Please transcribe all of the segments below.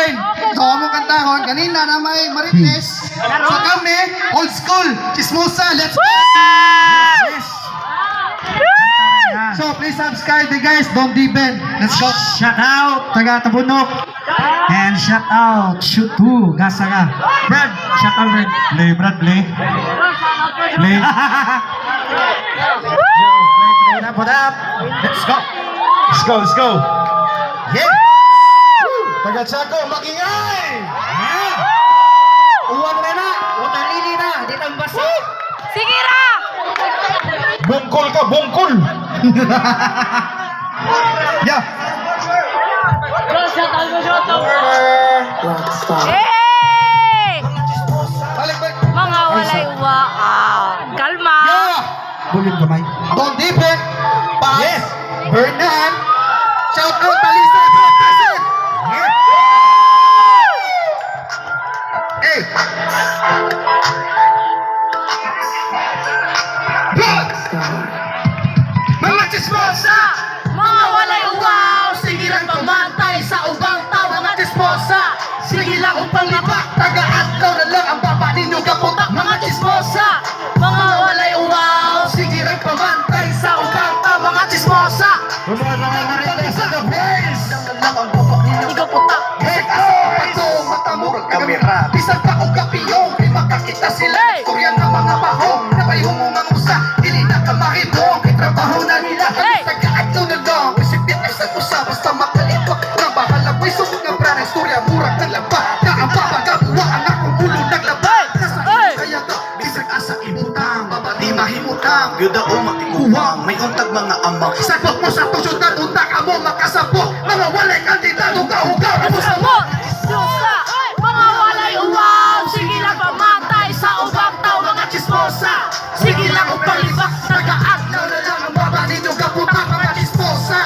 Rain. So, mo kantahon. Kanina na may Marites. So, kami, old school, chismosa. Let's go! Yes. So, please subscribe, guys. Don't deepen. Let's go. Shout out taga Tabunok. And shout out shoot to Gasaga. Brad, shout out Brad. Play Brad, play. Play. Yo, play up. Let's go. Let's go, let's go. Yeah. Taga Chaco, makingay. Uwan na na. Utalili na. Di nang basa. Sige ra! Bungkol ka, bungkol. Yeah. Hey! Balik, balik. Mga walay waan. Kalma. Yeah. Bulit kamay. Don't deepen. Pass. Yes. Bernan. Shout out, Talisa. Hey. Mga chismosa. Mga walay uwaw. Sige lang pamantay sa ubang tao. Mga chismosa. Sige lang upang libak. Taga-atlaw na lang ang baba ninyo kaputak. Mga chismosa. Mga walay uwaw. Sige lang pamantay sa ubang tao. Mga chismosa. Ikaw putak. Kamera. Bisag pa o kapiyong. Di makakita sila. Hey! Storya ng mga bahong. Napayong mga usa. Dili na kamahibong. Trabaho na nila. Hey! Taga-atlaw na lang. Isipin ay sa usa. Basta makalito. Trabahan lang. May sumog ng brana. Storya murag ng laba. Na ang babagawa. Ang akong ulo naglaba. Nasa Hey! kaya ka. Bisag asa ibutang. Babati mahimutang. Yuda o matikuwang, may untag mga amang. Sabot mo sa tusod na untak. Amo makasabot. Mga walay kandidato. Ugaw-ugaw. Amo sa Sabot! Susa! Mga walay uwaw. Sige lang pamatay sa ubang tao. Mga chismosa. Sige lang upalibak. Taga-atlaw na lang ang baba ninyo kaputak. Mga chismosa.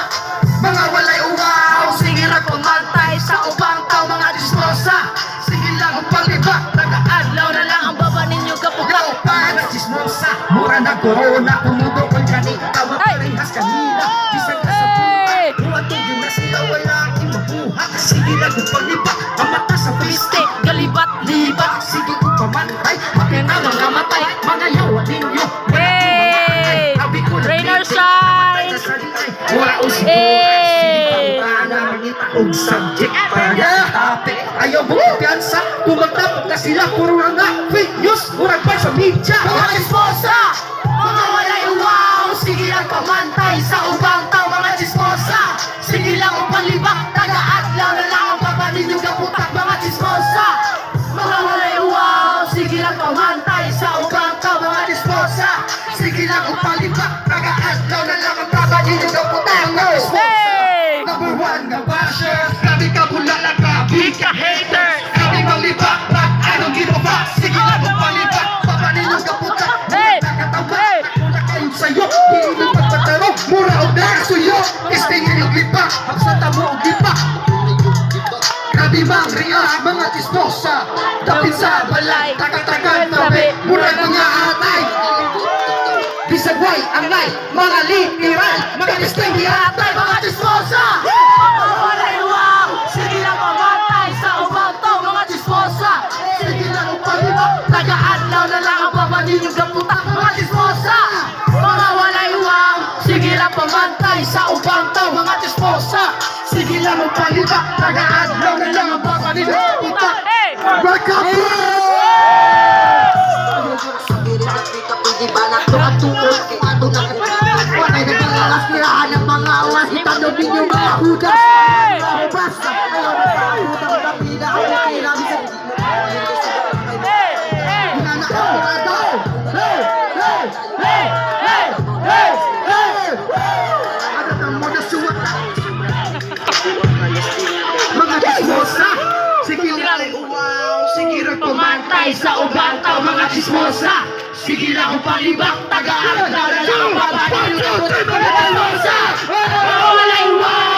Mga walay uwaw. Sige lang pumantay sa ubang tao. Mga chismosa. Sige lang ang palibak. Taga-adlaw na lang ang baba ninyo kaputak. Mga chismosa. Mura na corona. Tumudo kong kanina. Tawa Hey! parehas kanina. Bisag ka sa Hey! buhay. Huwag tigil na sila. Wala aking mabuhat. Sige lang ang palibak. Ang mata sa Piste, piste. galibat-libat. Sige kong pamantay. Bakit ang mga matay. Mga yawa ninyo. Hey! Rainer Shines! Wala o si Hey! og subject para ate. Ayaw mo kumpiyansa. Tumagtapok na sila. Puro nga fake news. Murag pa sa media. Mga chismosa! Mga walay uwaw! Sige lang pamantay sa ubang tao. Mga chismosa! Sige lang upalibak. Taga-adlaw na lang ang baba ninyo kaputak. Mga chismosa! Mga walay uwaw! Sige lang pamantay sa ubang tao. Mga chismosa! Sige lang ang palibak. Taga-adlaw na lang ang baba ninyo kaputak. Mga chismosa. Hey! Number one nga basher. Grabe ka bulala ka. Big ka hater. Grabe malibak. But I don't give a fuck. Sige lang ang palibak. Baba ninyo kaputak. Hey! Nakatamba. Hey! Muna kayong sayo. Hindi nyo pagpataro. Mura o dahil suyo. Istingin yung lipa. Hapsata mo o gipa. Grabe mang rias. Mga chismosa. Dapit sa balay. Tagal-tagal tabi. Mura mga atay. Bisagway ang lay. Mga literal. Mga listing atay. Mga chismosa! Mga walay uwaw! Sige lang pamatay sa ubang tao. Mga chismosa! Sige lang upalibak. Taga-adlaw na lang ang baba ninyong kaputak. Mga chismosa! Mga walay uwaw! Sige lang pamatay sa ubang tao. Mga chismosa! Sige lang ang palibak. Taga-adlaw na lang ang baba ninyo kaputak. Hey! Welcome! Wanay na nalalas tirahan ng mga awas. Itanong ninyo mga huda. Hey! Basta ayaw na sa huda. Kapila ang kailang sa Hey! Hey! hinanakapurado. Hey! Hey! Hey! Hey! Hey! Hey! Ano na mo na suwat na? Mga chismosa. Sige lang uwaw. Sige lang Pumantay sa ubang tao. Mga chismosa! Sige lang ang palibak. Taga-adlaw na lang ang baba ninyong kaputak. Mga chismosa! Mga walay uwaw!